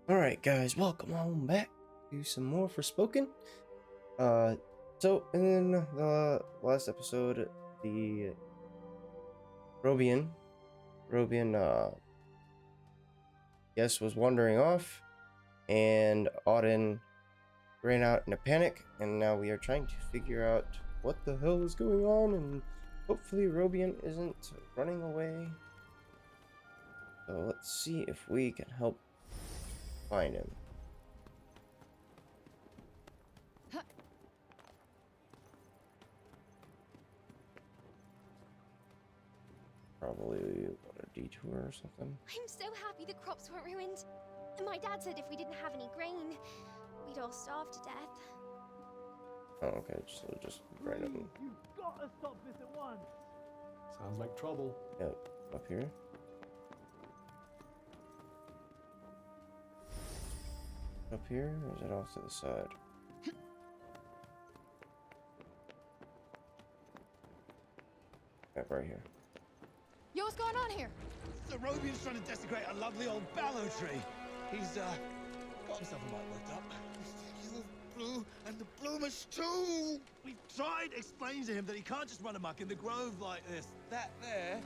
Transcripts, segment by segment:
Alright guys, welcome on back to some more Forspoken. So in the last episode, the Robian, yes, was wandering off, and Auden ran out in a panic, and now we are trying to figure out what the hell is going on, and hopefully Robian isn't running away. So let's see if we can help find him. Probably a detour or something. I'm so happy the crops weren't ruined. My dad said if we didn't have any grain, we'd all starve to death. Oh, okay, so just random. You've got to stop this at once. Sounds like trouble. Yep, up here. Up here, or is it off to the side? Yep, right here. Yo, what's going on here? The Robian's trying to desecrate a lovely old ballow tree. He's got himself a mite worked up. You blue and the bloomers too. We've tried explaining to him that he can't just run amok in the grove like this. That there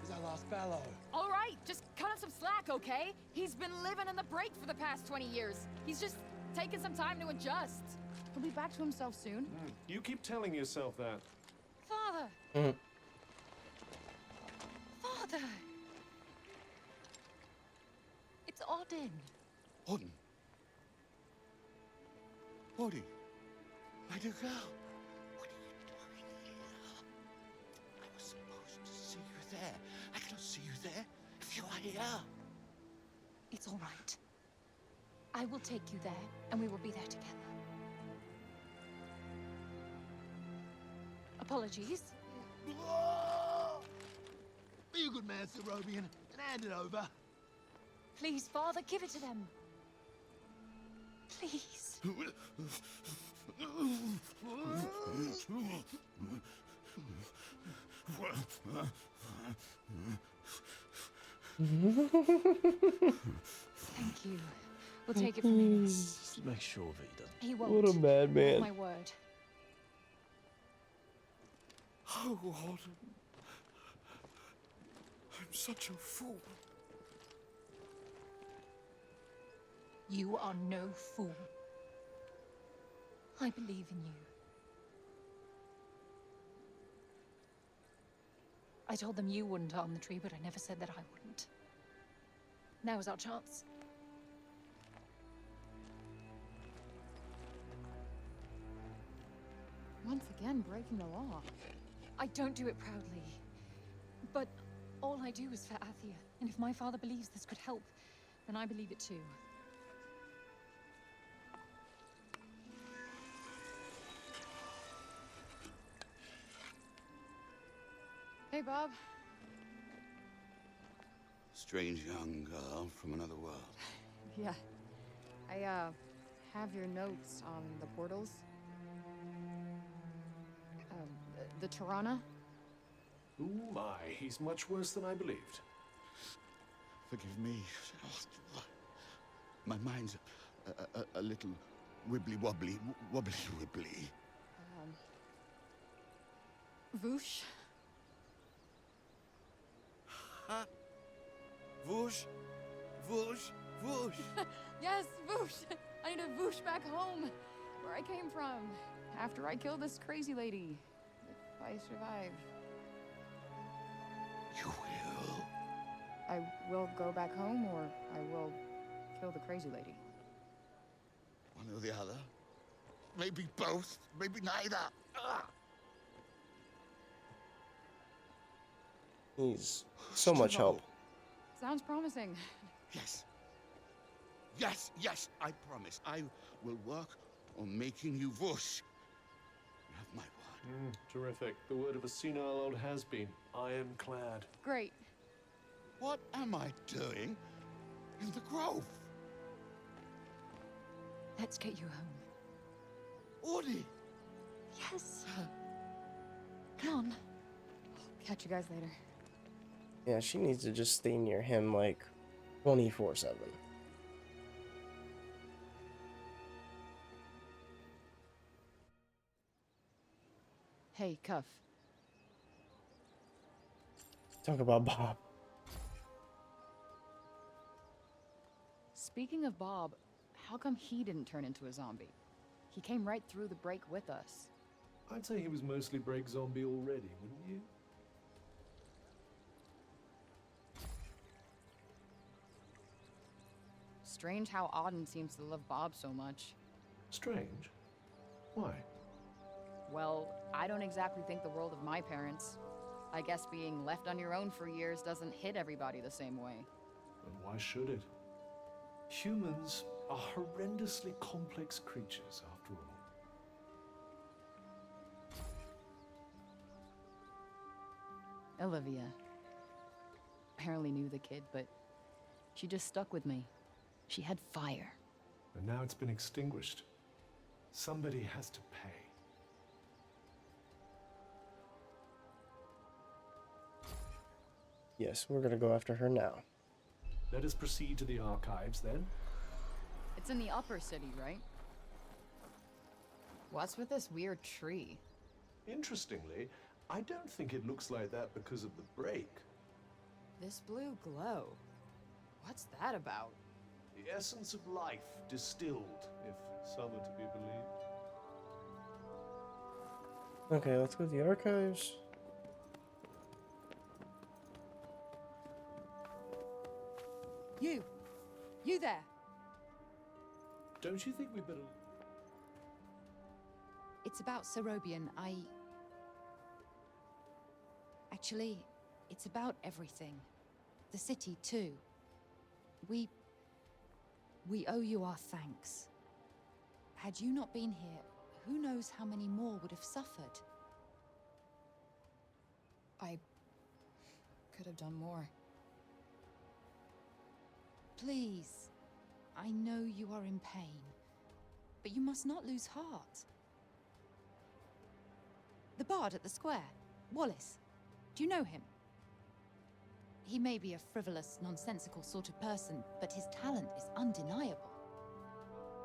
is our last ballow. All right, just cut him some slack, okay? He's been living in the break for the past 20 years. He's just taking some time to adjust. He'll be back to himself soon. You keep telling yourself that. Father! Father! It's Auden. Auden. Auden. My dear girl. What are you doing here? I was supposed to see you there. I cannot see you there if you are here. It's all right. I will take you there, and we will be there together. Apologies. Be a good man, Sir Robian, and hand it over. Please, Father, give it to them. Please. Thank you. We'll take it from him. Just make sure that he doesn't. He won't. What a madman. My word. Oh, Auden. I'm such a fool. You are no fool. I believe in you. I told them you wouldn't harm the tree, but I never said that I wouldn't. Now is our chance. Once again, breaking the law. I don't do it proudly. But all I do is for Athia. And if my father believes this could help, then I believe it too. Hey, Bob. Strange young girl from another world. Yeah. I, have your notes on the portals. The Tirana. Ooh my, he's much worse than I believed. Forgive me. My mind's a little wibbly-wobbly. Wobbly-wibbly. Voosh. Huh? Whoosh, whoosh, whoosh. Yes, Voosh. I need to Voosh back home, where I came from, after I killed this crazy lady. If I survive. You will? I will go back home, or I will kill the crazy lady. One or the other. Maybe both. Maybe neither. He's so much help. Sounds promising. Yes. Yes, yes, I promise. I will work on making you whoosh. You have my word. Terrific. The word of a senile old has-been. Ironclad. Great. What am I doing in the grove? Let's get you home. Audi! Yes. Come on. Catch you guys later. Yeah, she needs to just stay near him like 24/7. Hey, Cuff. Talk about Bob. Speaking of Bob, how come he didn't turn into a zombie? He came right through the break with us. I'd say he was mostly break zombie already, wouldn't you? Strange how Auden seems to love Bob so much. Strange. Why? Well, I don't exactly think the world of my parents. I guess being left on your own for years doesn't hit everybody the same way. And why should it? Humans are horrendously complex creatures, after all. Olivia. Barely knew the kid, but she just stuck with me. She had fire. And now it's been extinguished. Somebody has to pay. Yes, we're gonna go after her now. Let us proceed to the archives, then. It's in the upper city, right? What's with this weird tree? Interestingly, I don't think it looks like that because of the break. This blue glow. What's that about? The essence of life distilled, if some are to be believed. Okay, let's go to the archives. You there. Don't you think we better... It's about Serobian. Actually, it's about everything. The city, too. We owe you our thanks. Had you not been here, who knows how many more would have suffered? I could have done more. Please. I know you are in pain, but you must not lose heart. The bard at the square, Wallace. Do you know him? He may be a frivolous, nonsensical sort of person, but his talent is undeniable.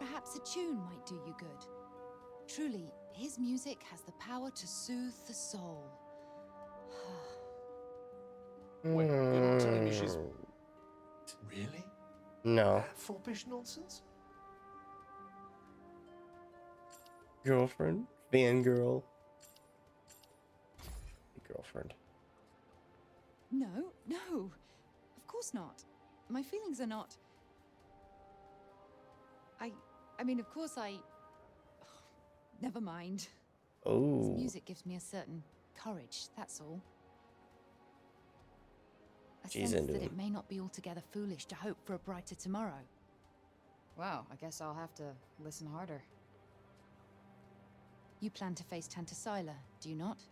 Perhaps a tune might do you good. Truly, his music has the power to soothe the soul. Wait, you're not telling me she's... Really? No. That foppish nonsense? Girlfriend? Fangirl? Girlfriend. No, of course not. My feelings are not... I mean, of course never mind. His Oh. music gives me a certain courage, that's all. A She's sense into that him. it may not be altogether foolish to hope for a brighter tomorrow. Wow, I guess I'll have to listen harder. You plan to face Tantas, do you not?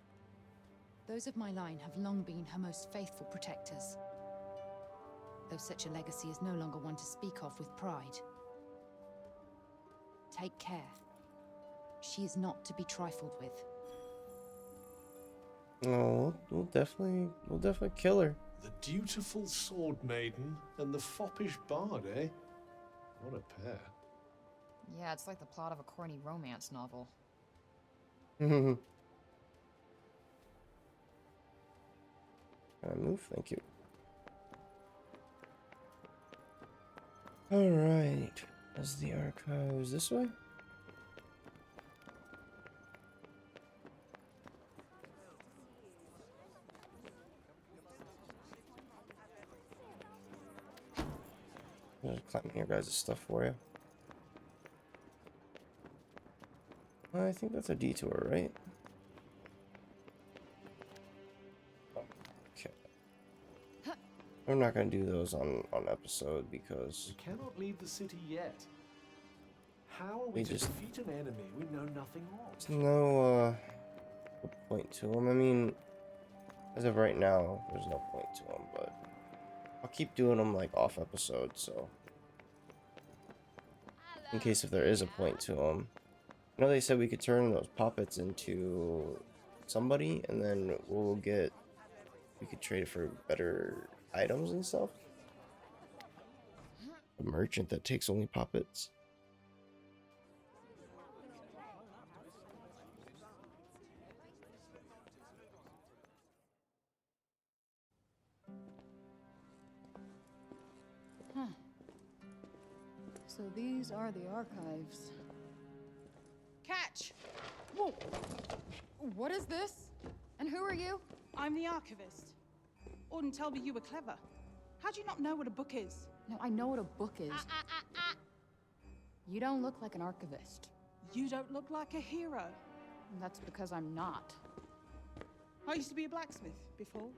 Those of my line have long been her most faithful protectors. Though such a legacy is no longer one to speak of with pride. Take care. She is not to be trifled with. Oh, we'll definitely kill her. The dutiful sword maiden and the foppish bard, eh? What a pair. Yeah, it's like the plot of a corny romance novel. Can I move? Thank you. Alright. That's the archives this way? I'm just clapping your guys' stuff for you. I think that's a detour, right? Okay. I'm not gonna do those on episode because We cannot leave the city yet. How are we We to just- defeat an enemy we know nothing there's of? no point to them. I mean, as of right now, there's no point to them, but I'll keep doing them like off episode, so in case if there is a point to them. You know, they said we could turn those puppets into somebody, and then we could trade it for better items and stuff. A merchant that takes only puppets. So these are the archives. Catch! Whoa! What is this? And who are you? I'm the archivist. Auden told me you were clever. How do you not know what a book is? No, I know what a book is. You don't look like an archivist. You don't look like a hero. That's because I'm not. I used to be a blacksmith before.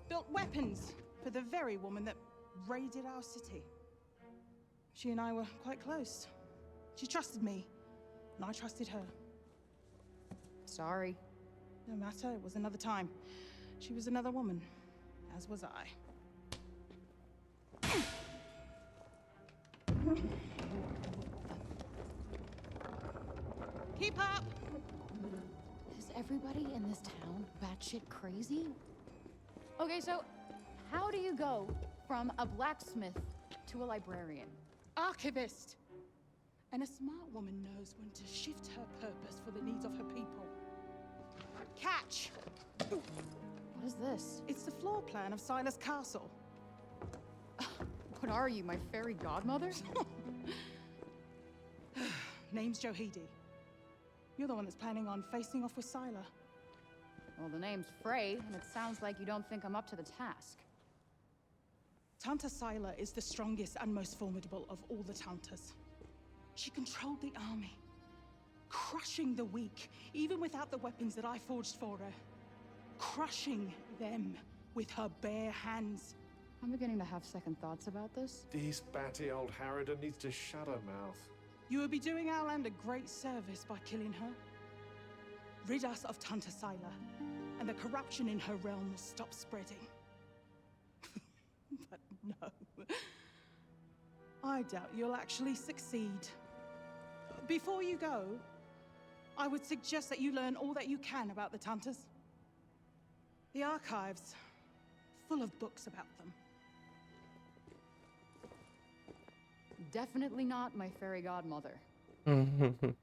Built weapons for the very woman that raided our city. She and I were quite close. She trusted me, and I trusted her. Sorry. No matter, it was another time. She was another woman, as was I. Keep up! Is everybody in this town batshit crazy? Okay, so how do you go from a blacksmith to a librarian? Archivist! And a smart woman knows when to shift her purpose for the needs of her people. Catch! What is this? It's the floor plan of Silas Castle. What are you, my fairy godmother? Name's Johidi. You're the one that's planning on facing off with Sila. Well, the name's Frey, and it sounds like you don't think I'm up to the task. Tanta Sila is the strongest and most formidable of all the Tantas. She controlled the army, crushing the weak, even without the weapons that I forged for her. Crushing them with her bare hands. I'm beginning to have second thoughts about this. This batty old harridan needs to shut her mouth. You would be doing our land a great service by killing her. Rid us of Tanta Sila, and the corruption in her realm will stop spreading. But no. I doubt you'll actually succeed. Before you go, I would suggest that you learn all that you can about the Tantas. The archives, full of books about them. Definitely not my fairy godmother. Reynolds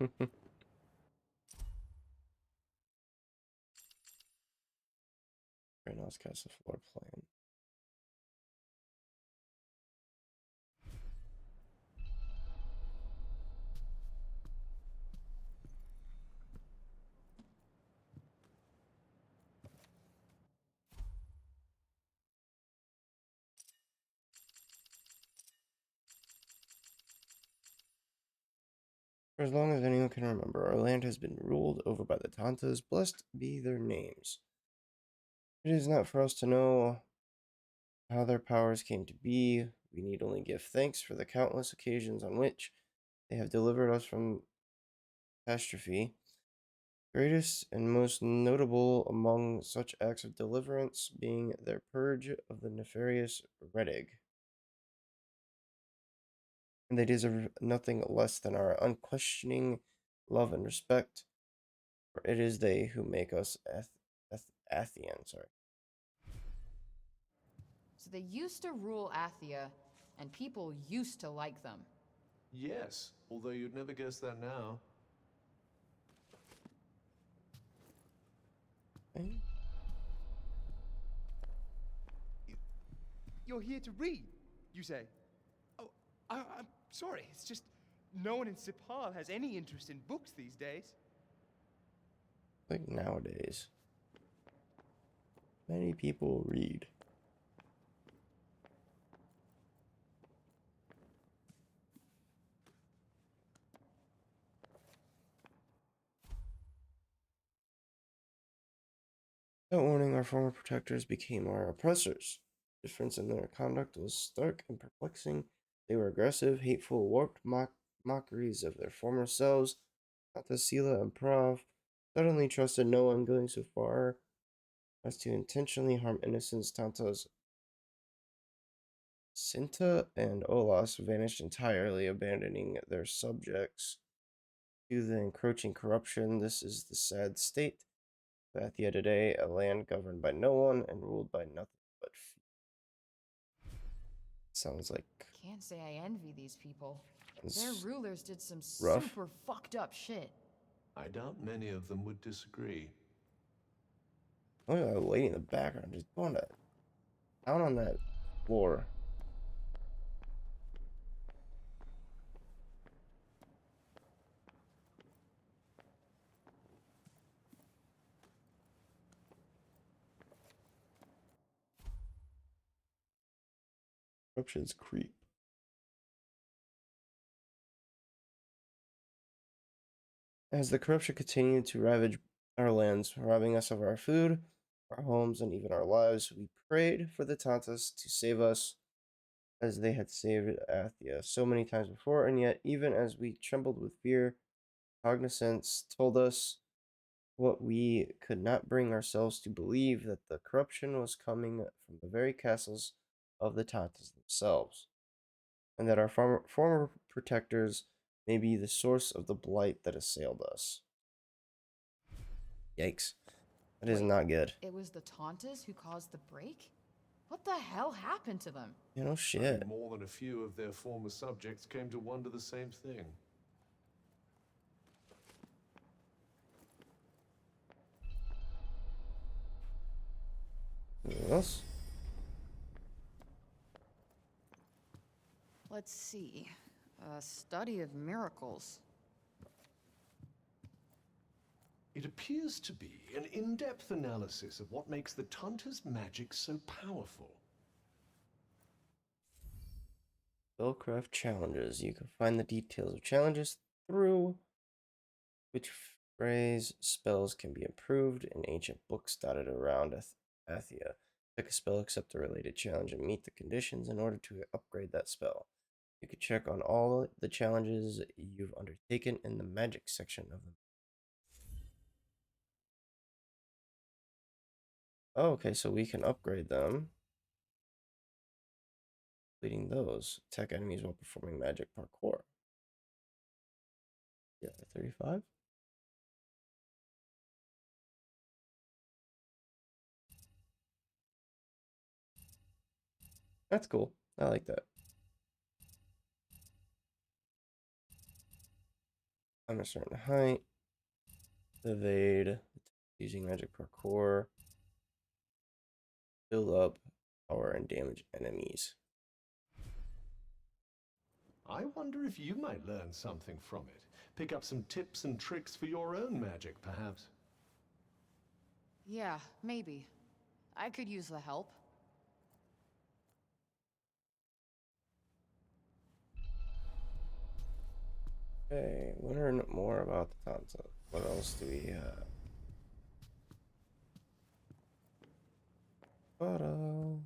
cast a floor plan. For as long as anyone can remember, our land has been ruled over by the Tantas, blessed be their names. It is not for us to know how their powers came to be. We need only give thanks for the countless occasions on which they have delivered us from catastrophe. Greatest and most notable among such acts of deliverance being their purge of the nefarious Redig. And they deserve nothing less than our unquestioning love and respect, for it is they who make us Athian. Sorry. So they used to rule Athia, and people used to like them. Yes, although you'd never guess that now. Okay. You're here to read, you say? Oh, I'm sorry. It's just no one in Sipal has any interest in books these days. Like nowadays, many people read. Without warning, our former protectors became our oppressors. The difference in their conduct was stark and perplexing. They were aggressive, hateful, warped mockeries of their former selves. Athia and Prav suddenly trusted no one, going so far as to intentionally harm innocents. Tantas Sinta and Olas vanished entirely, abandoning their subjects to the encroaching corruption. This is the sad state of Athia today, a land governed by no one and ruled by nothing but few. Sounds like... Can't say I envy these people. It's Their rulers did some rough. super fucked up shit. I doubt many of them would disagree. Look at that lady in the background just going down on that floor. Corruptions creep. As the corruption continued to ravage our lands, robbing us of our food, our homes, and even our lives, we prayed for the Tantas to save us as they had saved Athia so many times before, and yet, even as we trembled with fear, cognizance told us what we could not bring ourselves to believe, that the corruption was coming from the very castles of the Tantas themselves, and that our former protectors may be the source of the blight that assailed us. Yikes. That is not good. It was the Tantas who caused the break? What the hell happened to them? You know, I shit. think more than a few of their former subjects came to wonder the same thing. Anything else? Let's see. A study of miracles. It appears to be an in-depth analysis of what makes the Tantas' magic so powerful. Spellcraft challenges. You can find the details of challenges through which phrase spells can be improved in ancient books dotted around Athia. Pick a spell, accept the related challenge, and meet the conditions in order to upgrade that spell. You can check on all the challenges you've undertaken in the magic section of them. Oh, okay, so we can upgrade them. Completing those. Attack enemies while performing magic parkour. Yeah, 35. That's cool. I like that. I'm a certain height. Evade. Using magic parkour. Build up power and damage enemies. I wonder if you might learn something from it. Pick up some tips and tricks for your own magic, perhaps. Yeah, maybe. I could use the help. Okay, learn more about the Tantas. What else do we have? Oh,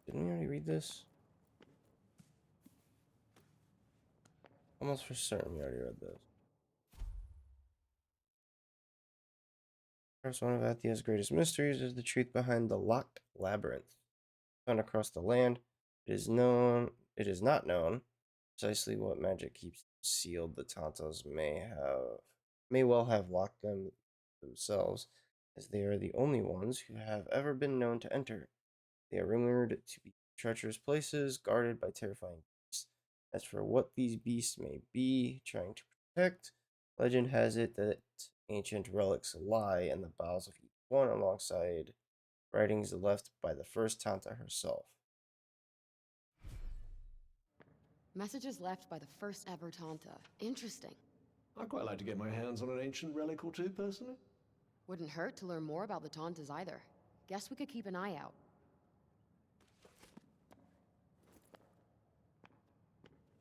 didn't we already read this? Almost for certain we already read this. Perhaps one of Athia's greatest mysteries is the truth behind the locked labyrinth found across the land. It is not known precisely what magic keeps them sealed. The Tantas may well have locked them themselves, as they are the only ones who have ever been known to enter. They are rumored to be treacherous places, guarded by terrifying beasts. As for what these beasts may be trying to protect, legend has it that ancient relics lie in the bowels of each one, alongside writings left by the first Tanta herself. Messages left by the first ever Tanta. Interesting. I'd quite like to get my hands on an ancient relic or two, personally. Wouldn't hurt to learn more about the Tantas either. Guess we could keep an eye out.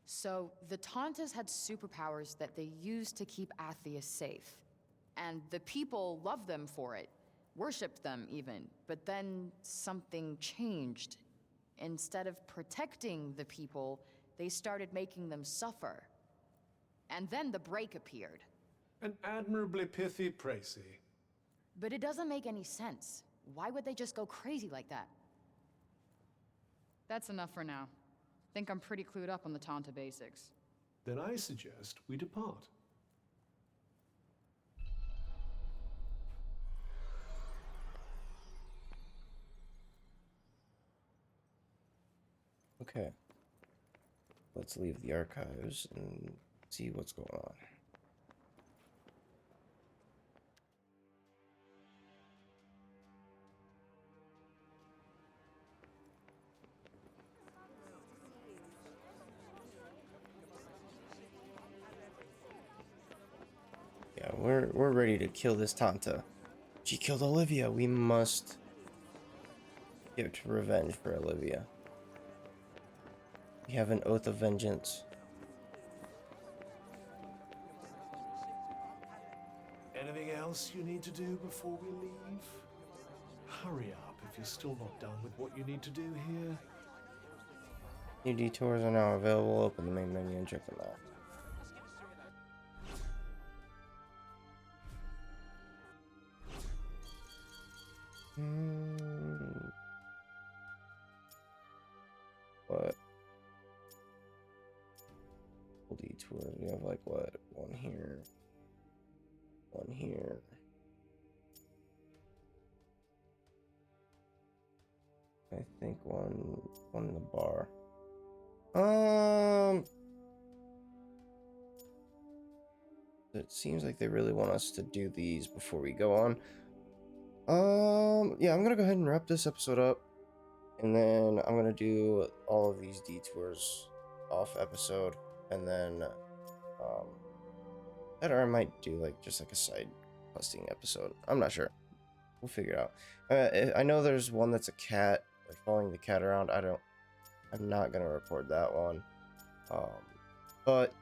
So, the Tantas had superpowers that they used to keep Athia safe. And the people loved them for it. Worshipped them, even. But then something changed. Instead of protecting the people, they started making them suffer. And then the break appeared. An admirably pithy précis. But it doesn't make any sense. Why would they just go crazy like that? That's enough for now. Think I'm pretty clued up on the Tanta basics. Then I suggest we depart. Okay. Let's leave the archives and see what's going on. Yeah, we're ready to kill this Tanta. She killed Olivia. We must Give to revenge for Olivia. We have an oath of vengeance. Anything else you need to do before we leave? Hurry up if you're still not done with what you need to do here. New detours are now available. Open the main menu and check them out. What? Detours. We have like what? One here. One here. I think one in the bar. It seems like they really want us to do these before we go on. Yeah, I'm gonna go ahead and wrap this episode up, and then I'm gonna do all of these detours off episode, and then that, or I might do like just like a side questing episode. I'm not sure. We'll figure it out. I know there's one that's a cat, like following the cat around. I'm not gonna record that one. But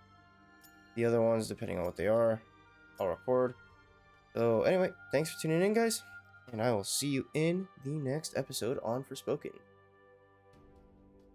the other ones, depending on what they are, I'll record. So anyway, thanks for tuning in, guys, and I will see you in the next episode on Forspoken.